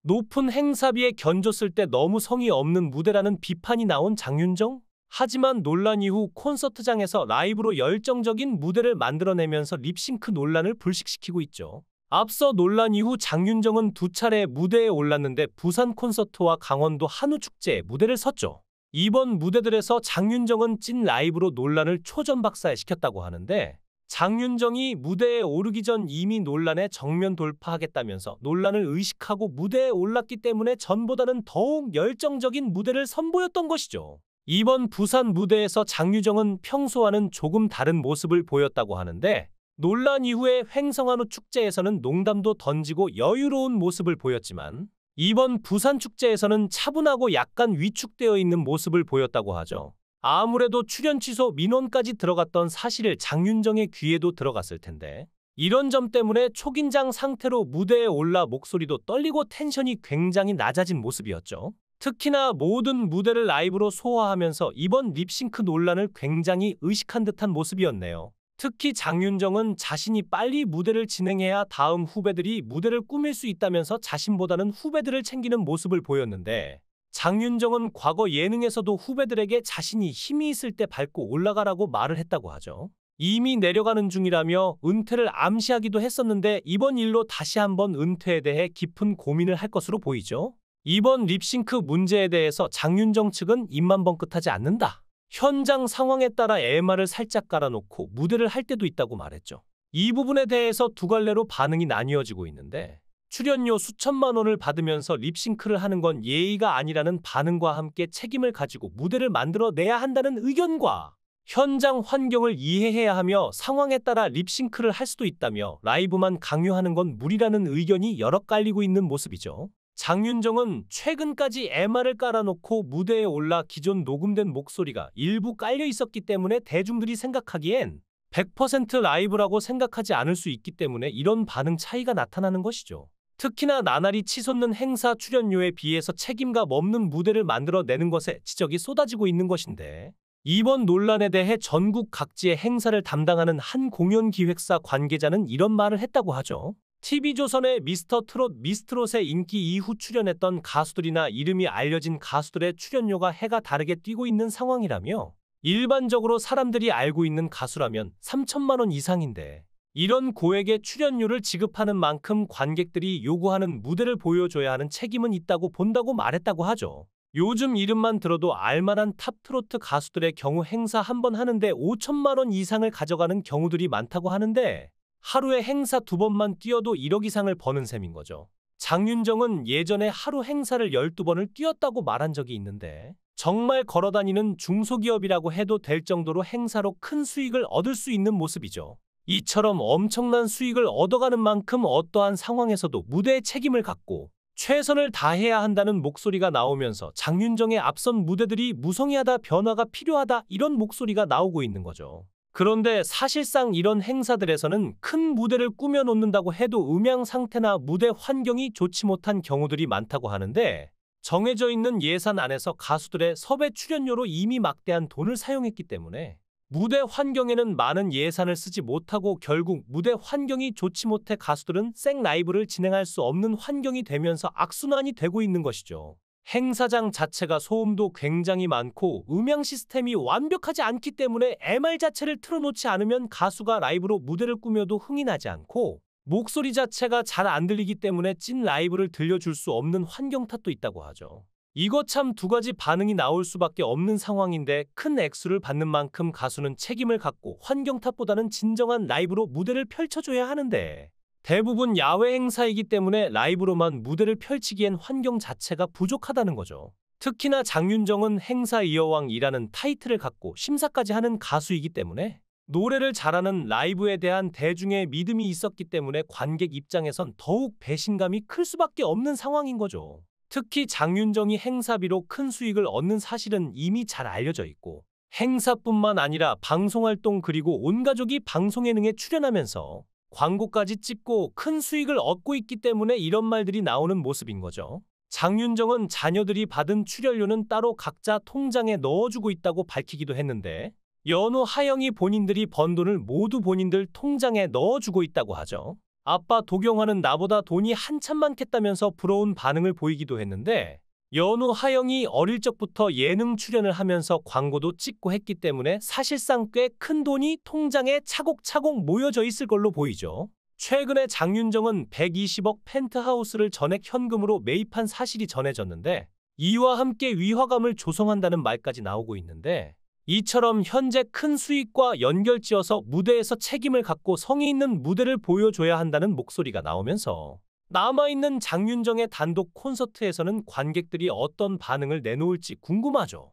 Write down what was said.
높은 행사비에 견줬을 때 너무 성의 없는 무대라는 비판이 나온 장윤정? 하지만 논란 이후 콘서트장에서 라이브로 열정적인 무대를 만들어내면서 립싱크 논란을 불식시키고 있죠. 앞서 논란 이후 장윤정은 두 차례 무대에 올랐는데 부산 콘서트와 강원도 한우축제에 무대를 섰죠. 이번 무대들에서 장윤정은 찐 라이브로 논란을 초전박살시켰다고 하는데, 장윤정이 무대에 오르기 전 이미 논란에 정면 돌파하겠다면서 논란을 의식하고 무대에 올랐기 때문에 전보다는 더욱 열정적인 무대를 선보였던 것이죠. 이번 부산 무대에서 장윤정은 평소와는 조금 다른 모습을 보였다고 하는데, 논란 이후에 횡성한우 축제에서는 농담도 던지고 여유로운 모습을 보였지만 이번 부산 축제에서는 차분하고 약간 위축되어 있는 모습을 보였다고 하죠. 아무래도 출연 취소 민원까지 들어갔던 사실을 장윤정의 귀에도 들어갔을 텐데, 이런 점 때문에 초긴장 상태로 무대에 올라 목소리도 떨리고 텐션이 굉장히 낮아진 모습이었죠. 특히나 모든 무대를 라이브로 소화하면서 이번 립싱크 논란을 굉장히 의식한 듯한 모습이었네요. 특히 장윤정은 자신이 빨리 무대를 진행해야 다음 후배들이 무대를 꾸밀 수 있다면서 자신보다는 후배들을 챙기는 모습을 보였는데, 장윤정은 과거 예능에서도 후배들에게 자신이 힘이 있을 때 밟고 올라가라고 말을 했다고 하죠. 이미 내려가는 중이라며 은퇴를 암시하기도 했었는데 이번 일로 다시 한번 은퇴에 대해 깊은 고민을 할 것으로 보이죠. 이번 립싱크 문제에 대해서 장윤정 측은 입만 벙긋하지 않는다. 현장 상황에 따라 MR을 살짝 깔아놓고 무대를 할 때도 있다고 말했죠. 이 부분에 대해서 두 갈래로 반응이 나뉘어지고 있는데, 출연료 수천만 원을 받으면서 립싱크를 하는 건 예의가 아니라는 반응과 함께 책임을 가지고 무대를 만들어내야 한다는 의견과 현장 환경을 이해해야 하며 상황에 따라 립싱크를 할 수도 있다며 라이브만 강요하는 건 무리라는 의견이 여러 깔리고 있는 모습이죠. 장윤정은 최근까지 MR을 깔아놓고 무대에 올라 기존 녹음된 목소리가 일부 깔려 있었기 때문에 대중들이 생각하기엔 100% 라이브라고 생각하지 않을 수 있기 때문에 이런 반응 차이가 나타나는 것이죠. 특히나 나날이 치솟는 행사 출연료에 비해서 책임감 없는 무대를 만들어내는 것에 지적이 쏟아지고 있는 것인데, 이번 논란에 대해 전국 각지의 행사를 담당하는 한 공연기획사 관계자는 이런 말을 했다고 하죠. TV조선의 미스터트롯, 미스트롯의 인기 이후 출연했던 가수들이나 이름이 알려진 가수들의 출연료가 해가 다르게 뛰고 있는 상황이라며, 일반적으로 사람들이 알고 있는 가수라면 3천만 원 이상인데 이런 고액의 출연료를 지급하는 만큼 관객들이 요구하는 무대를 보여줘야 하는 책임은 있다고 본다고 말했다고 하죠. 요즘 이름만 들어도 알만한 탑 트로트 가수들의 경우 행사 한 번 하는데 5천만 원 이상을 가져가는 경우들이 많다고 하는데, 하루에 행사 2번만 뛰어도 1억 이상을 버는 셈인 거죠. 장윤정은 예전에 하루 행사를 12번을 뛰었다고 말한 적이 있는데, 정말 걸어다니는 중소기업이라고 해도 될 정도로 행사로 큰 수익을 얻을 수 있는 모습이죠. 이처럼 엄청난 수익을 얻어가는 만큼 어떠한 상황에서도 무대의 책임을 갖고 최선을 다해야 한다는 목소리가 나오면서 장윤정의 앞선 무대들이 무성의하다, 변화가 필요하다, 이런 목소리가 나오고 있는 거죠. 그런데 사실상 이런 행사들에서는 큰 무대를 꾸며놓는다고 해도 음향 상태나 무대 환경이 좋지 못한 경우들이 많다고 하는데, 정해져 있는 예산 안에서 가수들의 섭외 출연료로 이미 막대한 돈을 사용했기 때문에 무대 환경에는 많은 예산을 쓰지 못하고 결국 무대 환경이 좋지 못해 가수들은 생 라이브를 진행할 수 없는 환경이 되면서 악순환이 되고 있는 것이죠. 행사장 자체가 소음도 굉장히 많고 음향 시스템이 완벽하지 않기 때문에 MR 자체를 틀어놓지 않으면 가수가 라이브로 무대를 꾸며도 흥이 나지 않고, 목소리 자체가 잘 안 들리기 때문에 찐 라이브를 들려줄 수 없는 환경 탓도 있다고 하죠. 이거 참 두 가지 반응이 나올 수밖에 없는 상황인데, 큰 액수를 받는 만큼 가수는 책임을 갖고 환경 탓보다는 진정한 라이브로 무대를 펼쳐줘야 하는데, 대부분 야외 행사이기 때문에 라이브로만 무대를 펼치기엔 환경 자체가 부족하다는 거죠. 특히나 장윤정은 행사 이어왕이라는 타이틀을 갖고 심사까지 하는 가수이기 때문에 노래를 잘하는 라이브에 대한 대중의 믿음이 있었기 때문에 관객 입장에선 더욱 배신감이 클 수밖에 없는 상황인 거죠. 특히 장윤정이 행사비로 큰 수익을 얻는 사실은 이미 잘 알려져 있고, 행사뿐만 아니라 방송활동 그리고 온 가족이 방송 예능에 출연하면서 광고까지 찍고 큰 수익을 얻고 있기 때문에 이런 말들이 나오는 모습인 거죠. 장윤정은 자녀들이 받은 출연료는 따로 각자 통장에 넣어주고 있다고 밝히기도 했는데, 연호 하영이 본인들이 번 돈을 모두 본인들 통장에 넣어주고 있다고 하죠. 아빠 도경환은 나보다 돈이 한참 많겠다면서 부러운 반응을 보이기도 했는데 연우 하영이 어릴 적부터 예능 출연을 하면서 광고도 찍고 했기 때문에 사실상 꽤 큰 돈이 통장에 차곡차곡 모여져 있을 걸로 보이죠. 최근에 장윤정은 120억 펜트하우스를 전액 현금으로 매입한 사실이 전해졌는데 이와 함께 위화감을 조성한다는 말까지 나오고 있는데 이처럼 현재 큰 수익과 연결지어서 무대에서 책임을 갖고 성의 있는 무대를 보여줘야 한다는 목소리가 나오면서 남아있는 장윤정의 단독 콘서트에서는 관객들이 어떤 반응을 내놓을지 궁금하죠.